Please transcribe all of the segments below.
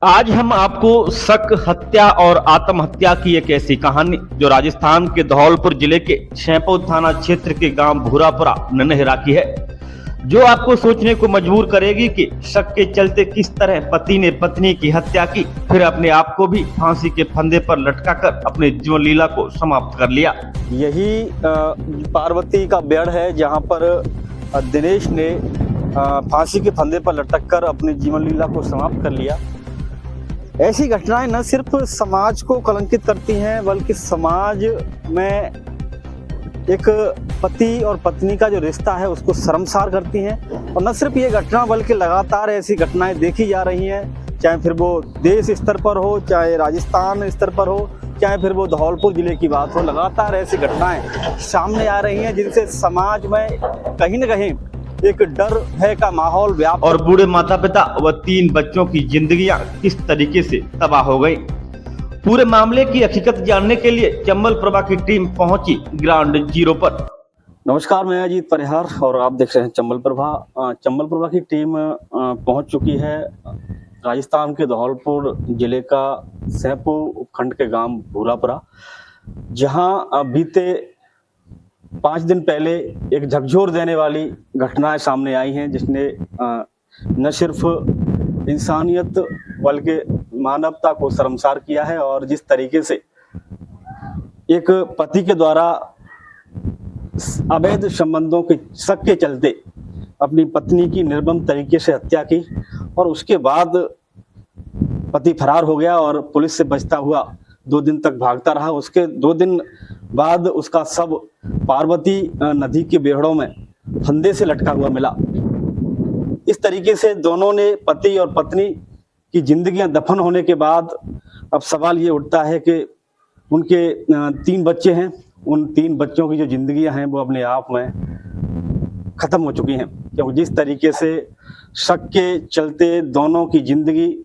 आज हम आपको शक, हत्या और आत्महत्या की एक ऐसी कहानी जो राजस्थान के धौलपुर जिले के छैंपौ थाना क्षेत्र के गांव भूरापुरा नन्हेरा की है, जो आपको सोचने को मजबूर करेगी कि शक के चलते किस तरह पति ने पत्नी की हत्या की, फिर अपने आप को भी फांसी के फंदे पर लटकाकर अपने जीवन लीला को समाप्त कर लिया। यही पार्वती का बेड़ है जहां पर दिनेश ने फांसी के फंदे पर लटककर अपनी जीवन लीला को समाप्त कर लिया। ऐसी घटनाएं न सिर्फ समाज को कलंकित करती हैं बल्कि समाज में एक पति और पत्नी का जो रिश्ता है उसको शर्मसार करती हैं। और न सिर्फ ये घटना बल्कि लगातार ऐसी घटनाएं देखी जा रही हैं, चाहे फिर वो देश स्तर पर हो, चाहे राजस्थान स्तर पर हो, चाहे फिर वो धौलपुर जिले की बात हो। लगातार ऐसी घटनाएं सामने आ रही हैं जिनसे समाज में कहीं न कहीं एक डर भय का माहौल व्याप्त और बूढ़े माता पिता व 3 बच्चों की जिंदगियां किस तरीके से तबाह हो गई। पूरे मामले की हकीकत जानने के लिए चंबल प्रभा की टीम पहुंची ग्राउंड जीरो पर। नमस्कार, मैं अजीत परिहार और आप देख रहे हैं चंबल प्रभा। चंबल प्रभा की टीम पहुंच चुकी है राजस्थान के धौलपुर जिले का छैंपौ उपखंड के गांव भूरापुरा, जहां बीते 5 दिन पहले एक झकझोर देने वाली घटनाएं सामने आई हैं, जिसने न सिर्फ इंसानियत बल्कि मानवता को शर्मसार किया है। और जिस तरीके से एक पति के द्वारा अवैध संबंधों के शक के चलते अपनी पत्नी की निर्मम तरीके से हत्या की और उसके बाद पति फरार हो गया और पुलिस से बचता हुआ 2 दिन तक भागता रहा। उसके 2 दिन बाद उसका शव पार्वती नदी के बेहड़ों में फंदे से लटका हुआ मिला। इस तरीके से दोनों ने, पति और पत्नी की जिंदगियां दफन होने के बाद अब सवाल ये उठता है कि उनके 3 बच्चे हैं, उन 3 बच्चों की जो जिंदगियां हैं वो अपने आप में खत्म हो चुकी हैं। क्योंकि जिस तरीके से शक के चलते दोनों की जिंदगी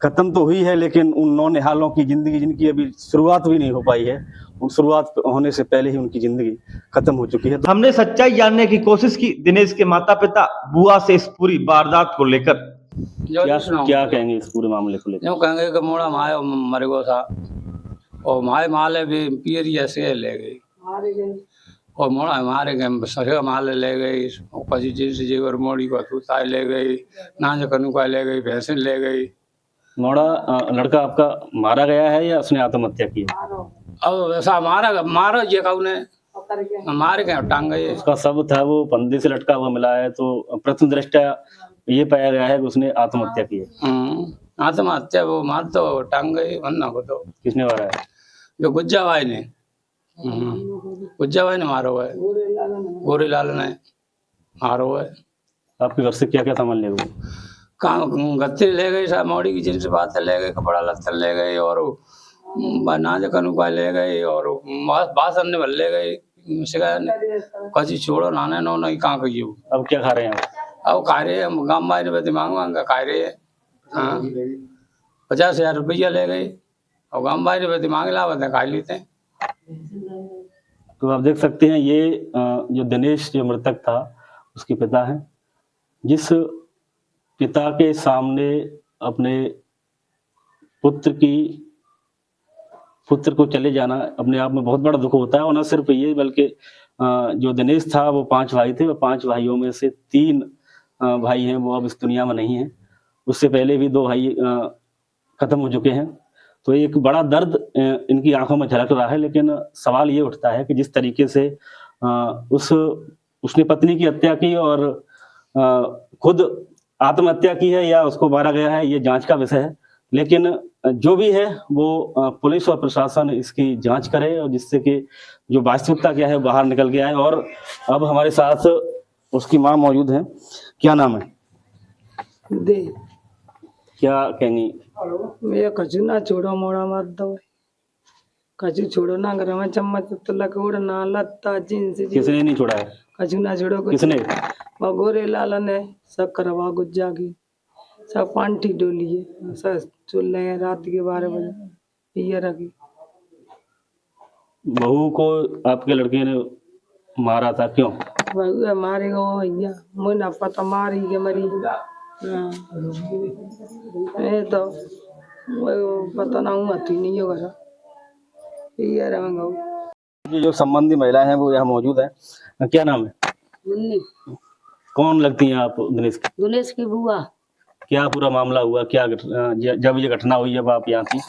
खत्म तो हुई है, लेकिन उन नौनिहालों की जिंदगी जिनकी अभी शुरुआत भी नहीं हो पाई है, उन शुरुआत होने से पहले ही उनकी जिंदगी खत्म हो चुकी है। हमने सच्चाई जानने की कोशिश की दिनेश के माता पिता बुआ से इस पूरी वारदात को लेकर। क्या कहेंगे इस पूरे मामले को लेकर? यूँ कहेंगे कि मोड़ा माए मर गो था और माए माले भी पियरिया से ले गई और मोड़ा मारे गए सरे माले ले गई और पसी जिस जीवर मोड़ी को तूताई ले गई, नाज कनु का ले गई, भैंसे ले गई। मोड़ा लड़का आपका मारा गया है या उसने आत्महत्या की? अब ऐसा मारा ये कहू ने मारे गए टांग गए। उसका शव था वो फंदे से लटका हुआ मिला है, तो प्रथम दृष्टया ये पाया गया है कि उसने आत्महत्या की है। आत्महत्या वो मार तो टांग गई वरना को तो किसने मारा है? जो गुज्जा भाई ने मारो है, गोरे लाल ने मारो है। आपके घर से क्या क्या सामान ले गए? काम गत्ते ले गए, सब मौड़ी की जिनसे बात ले गए, कपड़ा लत्ता ले गए और नाज कनुका ले गए और बासन ने भर ले गए। कची छोड़ो नाने नो नहीं कहाँ कही। अब क्या खा रहे हैं? अब खा रहे हैं गाँव मारे दिमाग मांगा खा रहे हैं। 50,000 रुपया ले गए और गाँव मारे दिमाग लावत है खा लेते हैं। तो आप देख सकते हैं ये जो दिनेश जो मृतक था उसके पिता हैं, जिस पिता के सामने अपने पुत्र को चले जाना अपने आप में बहुत बड़ा दुख होता है। और न सिर्फ ये बल्कि जो दिनेश था वो 5 भाई थे और 5 भाइयों में से 3 भाई हैं वो अब इस दुनिया में नहीं हैं। उससे पहले भी 2 भाई खत्म हो चुके हैं। तो एक बड़ा दर्द इनकी आंखों में झलक रहा है। लेकिन सवाल ये उठता है कि जिस तरीके से उसने पत्नी की हत्या की और खुद आत्महत्या की है या उसको मारा गया है, ये जांच का विषय है। लेकिन जो भी है वो पुलिस और प्रशासन इसकी जांच करे और जिससे कि जो वास्तविकता क्या है बाहर निकल के आए। और अब हमारे साथ उसकी माँ मौजूद है। क्या नाम है? दे क्या कहेंगी? ये कछु ना छोड़ो मोड़ा मत दो, कछु छोड़ो ना घर में चम्मच तो लकड़ ना लत्ता जींस किसने नहीं छोड़ा है? कछु ना छोड़ो कुछ। किसने? वो गोरे लाल ने सब करवा गुज्जा की सब पांठी डोली है, सब चल रहे हैं रात के 12 बजे पिए रखी। बहू को आपके लड़के ने मारा था, क्यों? बहू मारेगा वो भैया, मुझे ना पता मारी के मरी। ये तो वो पता ना हूँ मत ही नहीं होगा ये रहेंगे। ये जो संबंधी महिला है वो यहाँ मौजूद है, क्या नाम है? मुन्नी, कौन लगती हैं आप दिनेश की? दिनेश की बुआ। क्या पूरा मामला हुआ, क्या जब ये घटना हुई जब आप यहाँ थी?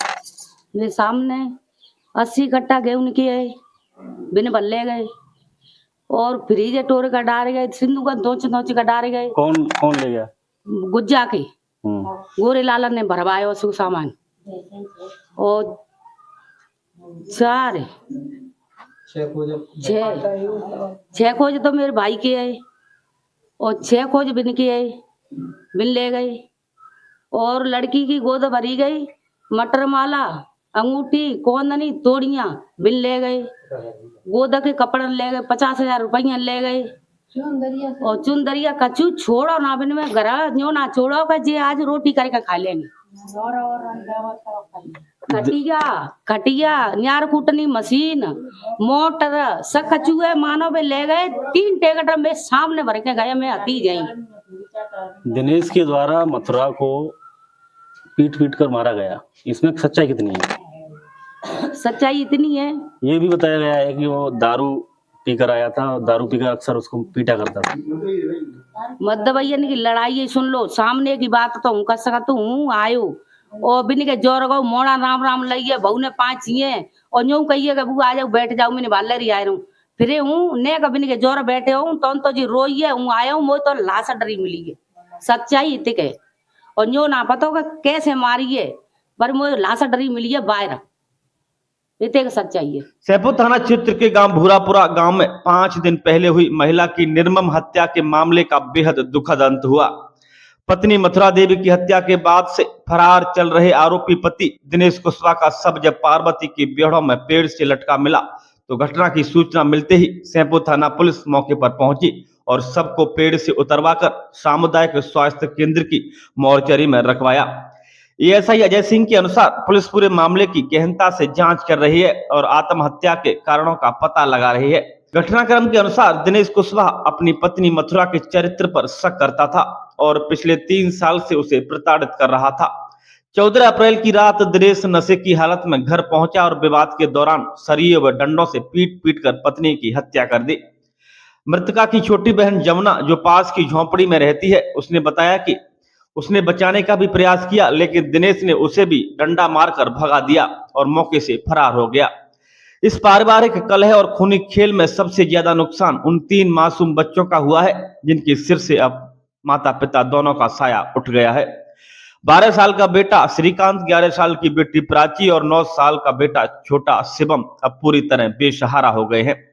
मेरे सामने 80 कट्टा गेहूं किए बिन बल्ले गए और फ्रीज टोर का डार गए, सिंधु का नोच नोच का डार गए। कौन कौन ले गया? गुज्जा के गोरे लाला ने भरवाया उसको सामान और चार छह खोज तो मेरे भाई के है और 6 खोज बिन के है, बिन ले गए। और लड़की की गोद भरी गई, मटर माला, अंगूठी, कोंदनी, तोड़ियां बिन ले गए। गोदा के कपड़े ले गए, 50,000 रुपया ले गए। और चुंदरिया कचू छोड़ो ना बिन में घर न्यो ना छोड़ो का जे आज रोटी करके खा लेंगे। खटिया खटिया न्यार कूटनी मशीन मोटर सब कचुए मानो में ले गए। 3 ट्रैक्टर में सामने भर के गए, मैं हती जाई। दिनेश के द्वारा मथुरा को पीट पीट कर मारा गया, इसमें सच्चाई कितनी है? सच्चाई इतनी है, ये भी बताया गया है कि वो दारू पीकर आया था और दारू पीकर अक्सर उसको पीटा करता था। मद्दबैयन की लड़ाई है, सुन लो सामने की बात तो हूँ कर सकता हूँ। आयो और बिन के जोर गो मोड़ा राम राम लइए बहू ने 5 छिए और यूं कहिए कि बू आ जाओ बैठ जाओ, मैंने बाले रही आए रहूं फिर हूँ ने बिन के जोर बैठे हूँ तो जी रोइए हूँ आया हूँ, मोई तो लाश डरी मिली है। सच्चाई इतक है और यो ना पता होगा कैसे मारिए पर मोई लाश डरी मिली है बाहर, इतने सच्चाई है। सैदपुर थाना क्षेत्र के गांव भूरापुरा गांव में 5 दिन पहले हुई महिला की निर्मम हत्या के मामले का बेहद दुखद अंत हुआ। पत्नी मथुरा देवी की हत्या के बाद से फरार चल रहे आरोपी पति दिनेश कुशवाहा का शव जब पार्वती की बेड़ों में पेड़ से लटका मिला तो घटना की सूचना मिलते ही सैदपुर थाना पुलिस मौके पर पहुंची और शव को पेड़ से उतरवाकर सामुदायिक स्वास्थ्य केंद्र की मोर्चरी में रखवाया। एएसआई अजय सिंह के अनुसार पुलिस पूरे मामले की गहनता से जांच कर रही है और आत्महत्या के कारणों का पता लगा रही है। घटनाक्रम के अनुसार दिनेश कुशवाहा अपनी पत्नी मथुरा के चरित्र पर शक करता था और पिछले 3 साल से उसे प्रताड़ित कर रहा था। 14 अप्रैल की रात दिनेश नशे की हालत में घर पहुंचा और विवाद के दौरान सरिये व डंडों से पीट पीट कर पत्नी की हत्या कर दी। मृतका की छोटी बहन जमुना जो पास की झोंपड़ी में रहती है, उसने बताया कि उसने बचाने का भी प्रयास किया लेकिन दिनेश ने उसे भी डंडा मारकर भगा दिया और मौके से फरार हो गया। इस पारिवारिक कलह और खूनी खेल में सबसे ज्यादा नुकसान उन 3 मासूम बच्चों का हुआ है जिनके सिर से अब माता पिता दोनों का साया उठ गया है। 12 साल का बेटा श्रीकांत, 11 साल की बेटी प्राची और 9 साल का बेटा छोटा शिवम अब पूरी तरह बेसहारा हो गए हैं।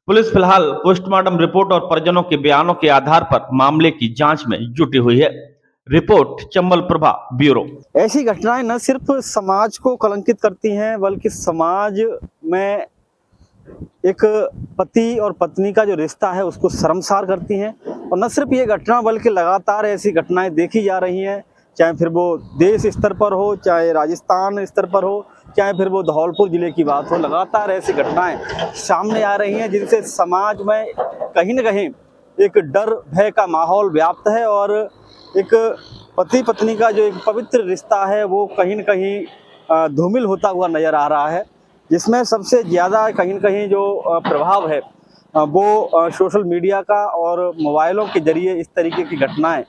पुलिस फिलहाल पोस्टमार्टम रिपोर्ट और परिजनों के बयानों के आधार पर मामले की जांच में जुटी हुई है। Report Chambal Prabha bureau. ऐसी घटनाएं न सिर्फ समाज को कलंकित करती हैं बल्कि समाज में एक पति और पत्नी का जो रिश्ता है उसको शर्मसार करती हैं। और न सिर्फ ये घटना बल्कि लगातार ऐसी घटनाएं देखी जा रही हैं, चाहे फिर वो देश स्तर पर हो, चाहे राजस्थान स्तर पर हो, चाहे फिर वो धौलपुर जिले की बात हो। लगातार ऐसी घटनाएं सामने आ रही हैं जिनसे समाज में कहीं न कहीं एक डर भय का माहौल व्याप्त है और एक पति पत्नी का जो एक पवित्र रिश्ता है वो कहीं न कहीं धूमिल होता हुआ नजर आ रहा है, जिसमें सबसे ज़्यादा कहीं न कहीं जो प्रभाव है वो सोशल मीडिया का और मोबाइलों के जरिए इस तरीके की घटनाएं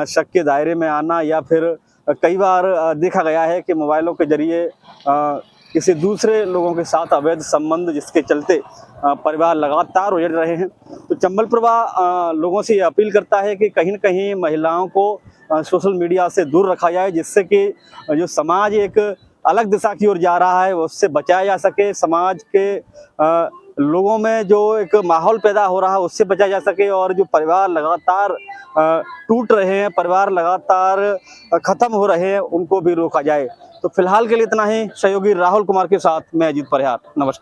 शक के दायरे में आना या फिर कई बार देखा गया है कि मोबाइलों के जरिए किसी दूसरे लोगों के साथ अवैध संबंध जिसके चलते परिवार लगातार उजड़ रहे हैं। तो चंबल प्रभा लोगों से ये अपील करता है कि कहीं न कहीं महिलाओं को सोशल मीडिया से दूर रखा जाए, जिससे कि जो समाज एक अलग दिशा की ओर जा रहा है उससे बचाया जा सके, समाज के लोगों में जो एक माहौल पैदा हो रहा है उससे बचा जा सके और जो परिवार लगातार टूट रहे हैं, परिवार लगातार खत्म हो रहे हैं, उनको भी रोका जाए। तो फिलहाल के लिए इतना ही। सहयोगी राहुल कुमार के साथ मैं अजीत परिहार, नमस्कार।